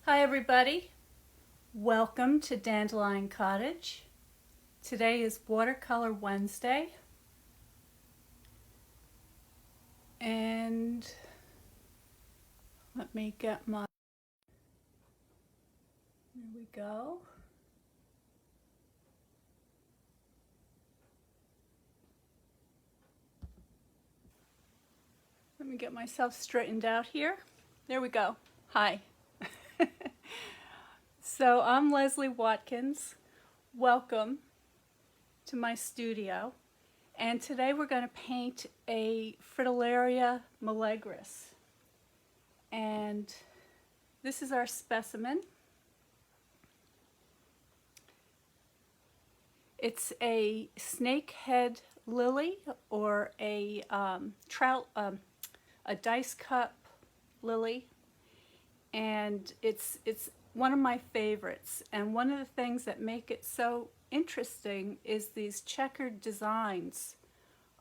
Hi everybody, welcome to Dandelion Cottage. Today is Watercolor Wednesday and let me get my, there we go. Let me get myself straightened out here. There we go. Hi. So I'm Leslie Watkins. Welcome to my studio. And today we're going to paint a Fritillaria meleagris. And this is our specimen. It's a snakehead lily or a a dice cup lily, and it's one of my favorites. And one of the things that make it so interesting is these checkered designs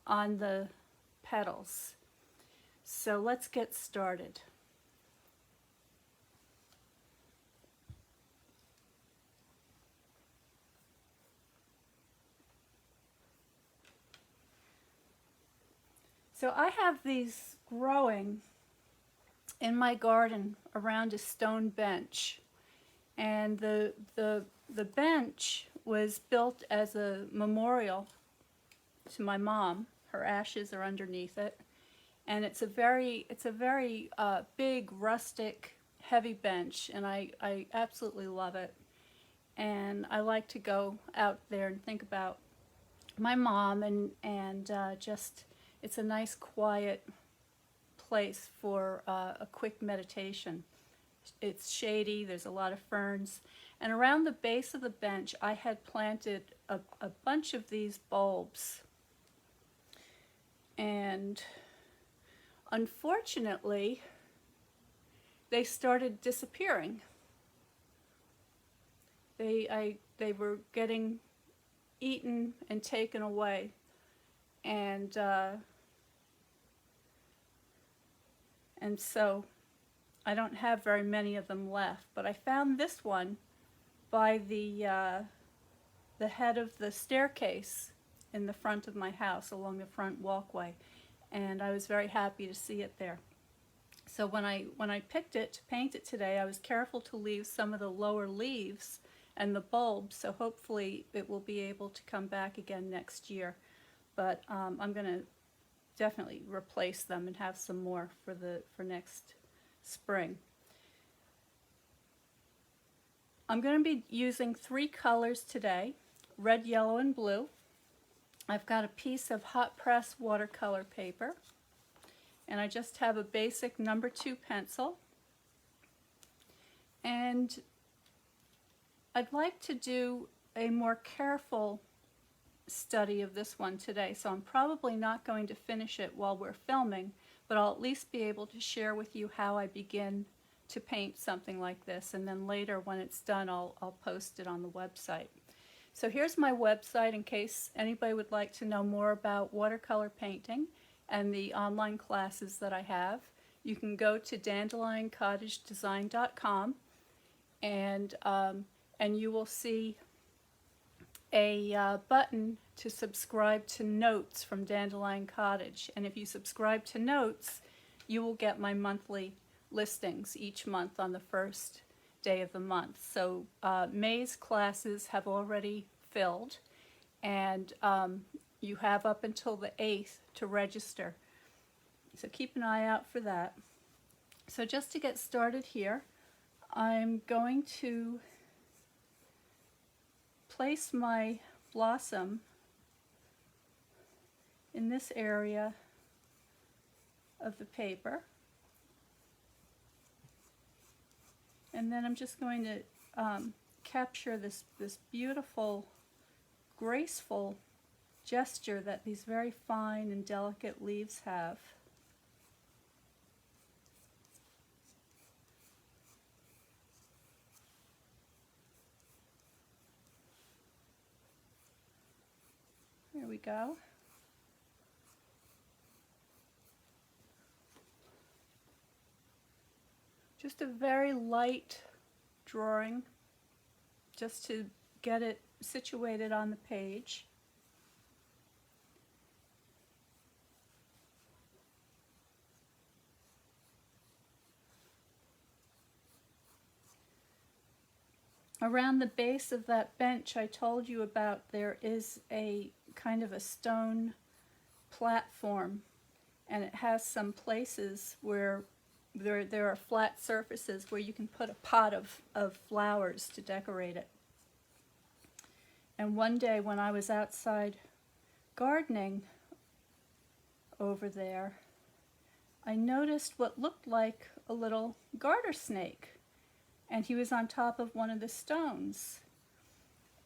on the petals. So let's get started. So I have these growing in my garden around a stone bench, and the bench was built as a memorial to my mom. Her ashes are underneath it, and it's a very big, rustic, heavy bench, and I absolutely love it. And I like to go out there and think about my mom, and just it's a nice quiet place for a quick meditation. It's shady, there's a lot of ferns, and around the base of the bench I had planted a bunch of these bulbs, and unfortunately they started disappearing. They were getting eaten and taken away, and so I don't have very many of them left. But I found this one by the head of the staircase in the front of my house, along the front walkway, and I was very happy to see it there. So when I picked it to paint it today, I was careful to leave some of the lower leaves and the bulbs, so hopefully it will be able to come back again next year. But I'm going to definitely replace them and have some more for next spring. I'm going to be using 3 colors today: red, yellow, and blue. I've got a piece of hot press watercolor paper, and I just have a basic number 2 pencil. And I'd like to do a more careful study of this one today, so I'm probably not going to finish it while we're filming, but I'll at least be able to share with you how I begin to paint something like this, and then later when it's done I'll post it on the website. So here's my website in case anybody would like to know more about watercolor painting and the online classes that I have. You can go to dandelioncottagedesign.com, and you will see a button to subscribe to Notes from Dandelion Cottage. And if you subscribe to Notes, you will get my monthly listings each month on the first day of the month. So May's classes have already filled, and you have up until the 8th to register. So keep an eye out for that. So just to get started here, I'm going to place my blossom in this area of the paper, and then I'm just going to capture this beautiful, graceful gesture that these very fine and delicate leaves have. There we go. Just a very light drawing just to get it situated on the page. Around the base of that bench I told you about, there is a kind of a stone platform, and it has some places where there are flat surfaces where you can put a pot of flowers to decorate it. And one day when I was outside gardening over there, I noticed what looked like a little garter snake, and he was on top of one of the stones.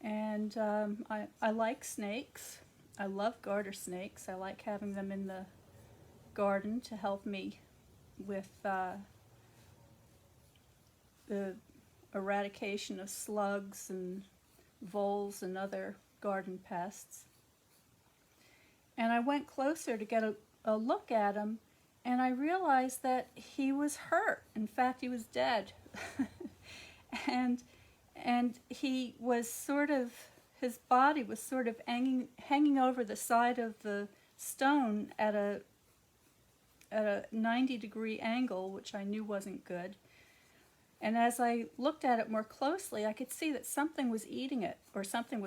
And I like snakes. I love garter snakes. I like having them in the garden to help me with the eradication of slugs and voles and other garden pests. And I went closer to get a look at him, and I realized that he was hurt. In fact, he was dead. and he was sort of, his body was sort of hanging over the side of the stone at a 90-degree angle, which I knew wasn't good. And as I looked at it more closely, I could see that something was eating it, or something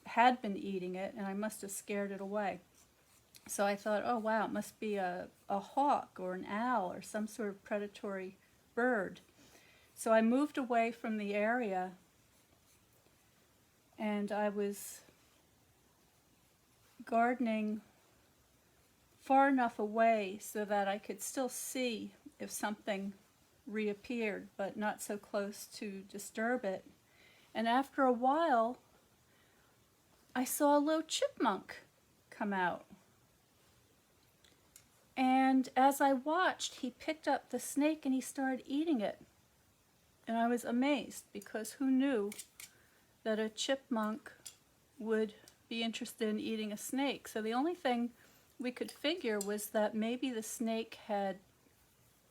had been eating it, and I must have scared it away. So I thought, oh wow, it must be a hawk or an owl or some sort of predatory bird. So I moved away from the area, and I was gardening far enough away so that I could still see if something reappeared, but not so close to disturb it. And after a while, I saw a little chipmunk come out. And as I watched, he picked up the snake and he started eating it. And I was amazed, because who knew that a chipmunk would be interested in eating a snake? So the only thing we could figure was that maybe the snake had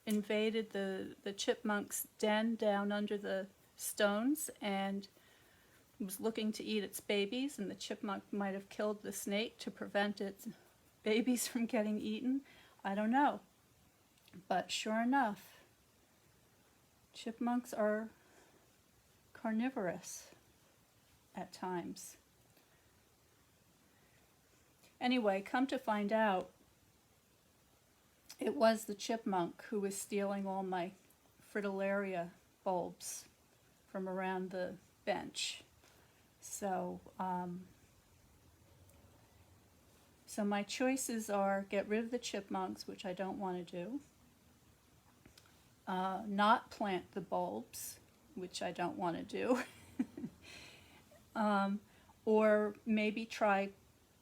invaded the chipmunk's den down under the stones and was looking to eat its babies, and the chipmunk might have killed the snake to prevent its babies from getting eaten. I don't know. But sure enough, chipmunks are carnivorous at times. Anyway, come to find out, it was the chipmunk who was stealing all my fritillaria bulbs from around the bench. So my choices are get rid of the chipmunks, which I don't want to do, not plant the bulbs, which I don't want to do, or maybe try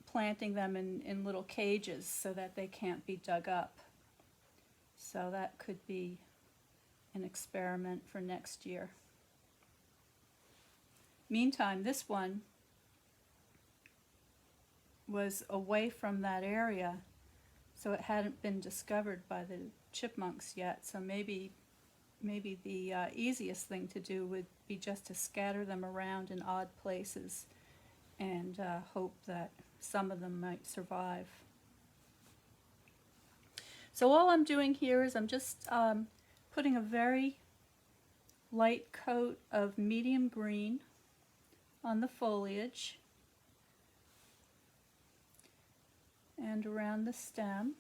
planting them in little cages so that they can't be dug up. So that could be an experiment for next year. Meantime, this one was away from that area, so it hadn't been discovered by the chipmunks yet. So maybe the easiest thing to do would be just to scatter them around in odd places and hope that some of them might survive. So all I'm doing here is I'm just putting a very light coat of medium green on the foliage and around the stem.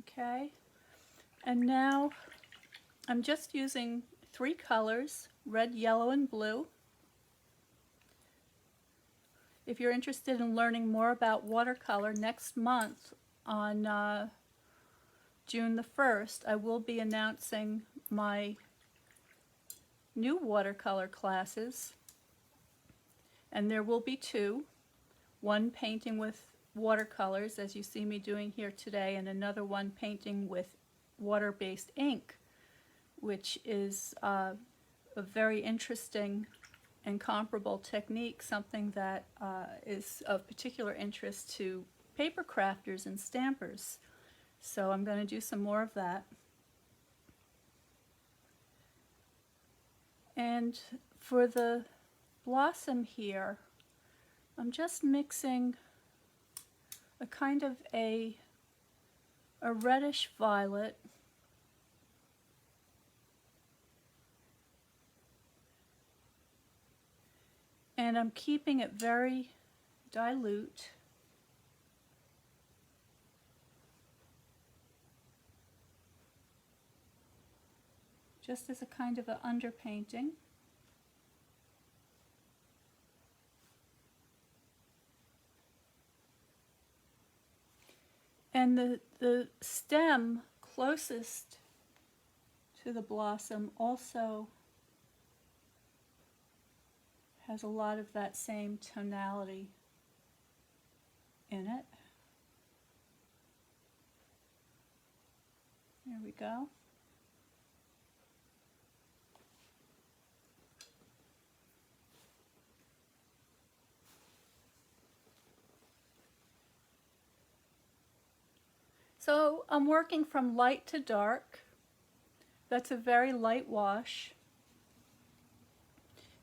Okay, and now I'm just using 3 colors, red, yellow, and blue. If you're interested in learning more about watercolor, next month on June the 1st, I will be announcing my new watercolor classes, and there will be 2, one painting with watercolors, as you see me doing here today, and another one painting with water-based ink, which is a very interesting and comparable technique, something that is of particular interest to paper crafters and stampers. So I'm going to do some more of that. And for the blossom here, I'm just mixing a kind of a reddish violet and I'm keeping it very dilute. Just as a kind of an underpainting. And the stem closest to the blossom also has a lot of that same tonality in it. There we go. So I'm working from light to dark. That's a very light wash.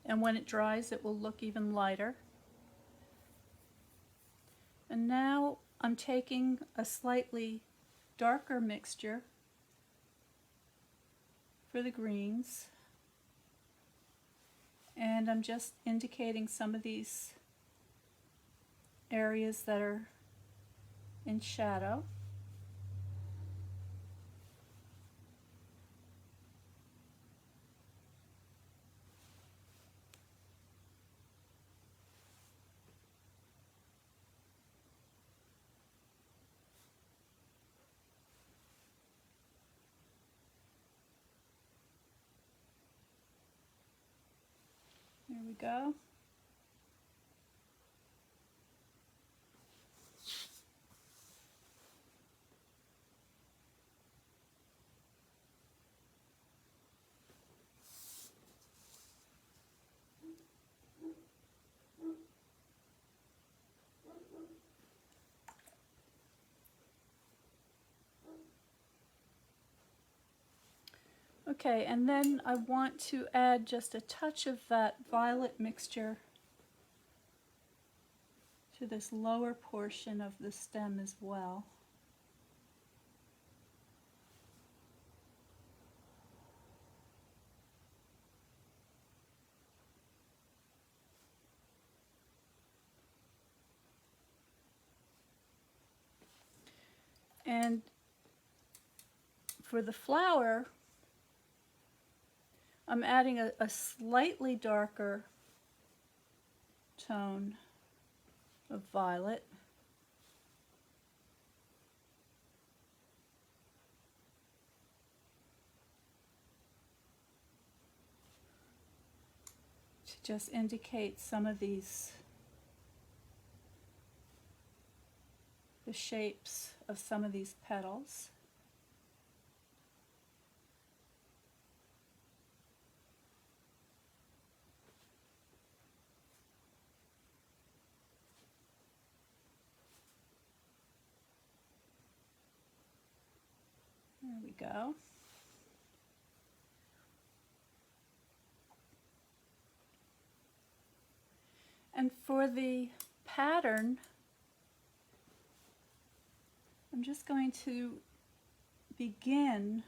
And when it dries, it will look even lighter. And now I'm taking a slightly darker mixture for the greens. And I'm just indicating some of these areas that are in shadow. There we go. Okay, and then I want to add just a touch of that violet mixture to this lower portion of the stem as well. And for the flower, I'm adding a slightly darker tone of violet. To just indicate some of these, the shapes of some of these petals. There we go. And for the pattern, I'm just going to begin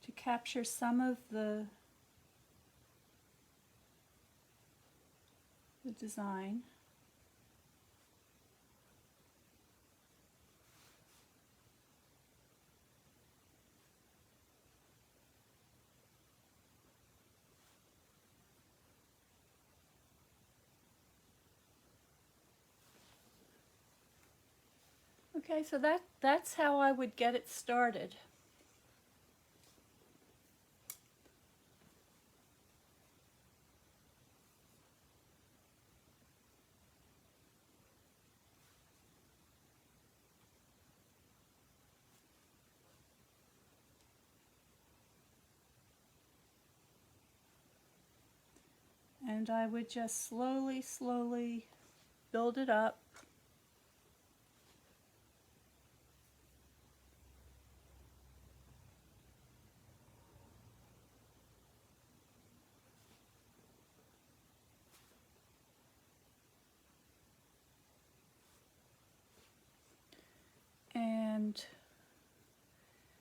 to capture some of the design. Okay, so that's how I would get it started. And I would just slowly, slowly build it up. And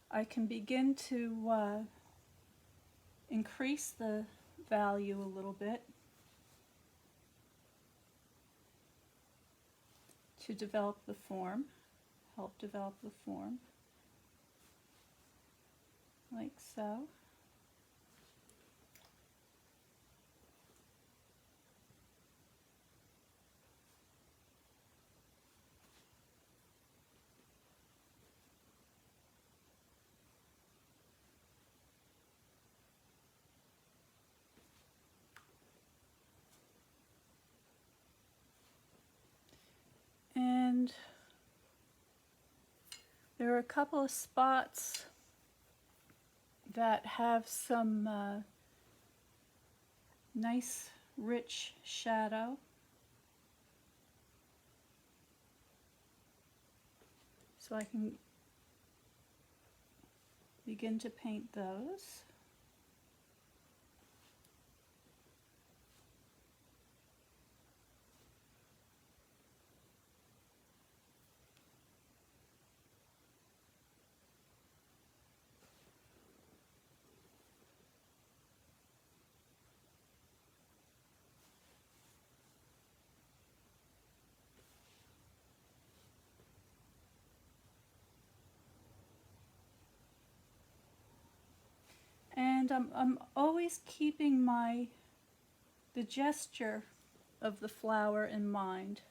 I can begin to increase the value a little bit to develop the form, help develop the form, like so. And there are a couple of spots that have some nice rich shadow. So I can begin to paint those. And I'm always keeping the gesture of the flower in mind.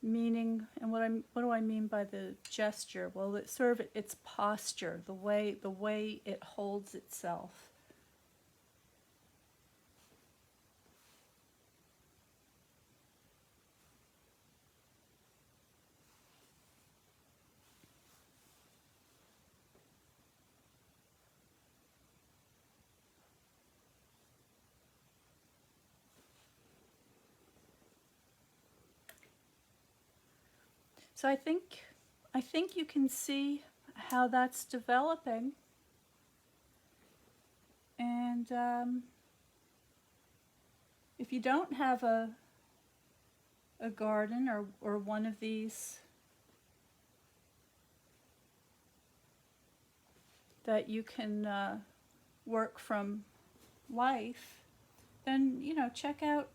Meaning, and what do I mean by the gesture? Well, it's sort of its posture, the way it holds itself. So I think you can see how that's developing. And if you don't have a garden or one of these that you can work from life, then check out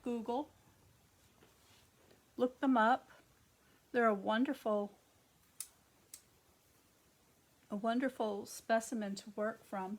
Google. Look them up. They're a wonderful specimen to work from.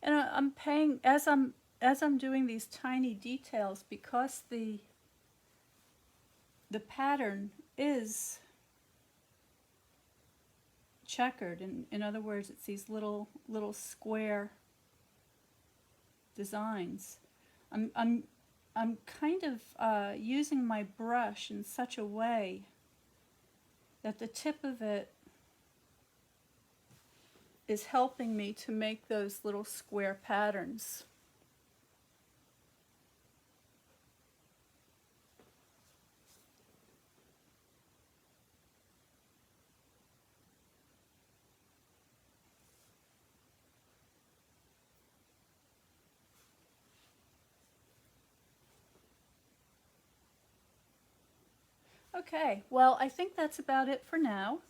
And I'm paying as I'm doing these tiny details, because the pattern is checkered. In other words, it's these little square designs. I'm kind of using my brush in such a way that the tip of it is helping me to make those little square patterns. Okay, well, I think that's about it for now.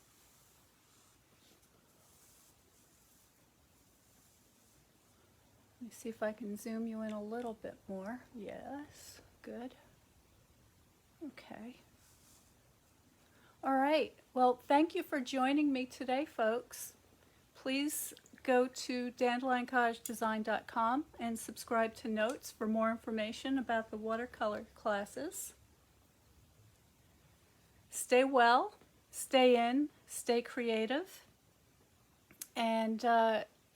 Let me see if I can zoom you in a little bit more. Yes, good. Okay. All right. Well, Well, thank you for joining me today, folks. Please go to dandelioncottagedesign.com and subscribe to Notes for more information about the watercolor classes. Stay well, stay in, stay creative, and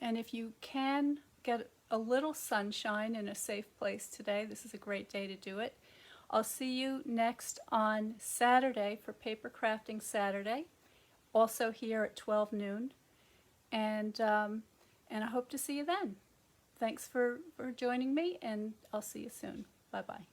if you can get a little sunshine in a safe place today, this is a great day to do it. I'll see you next on Saturday for Paper Crafting Saturday, also here at 12 noon, and I hope to see you then. Thanks for joining me, and I'll see you soon. Bye-bye.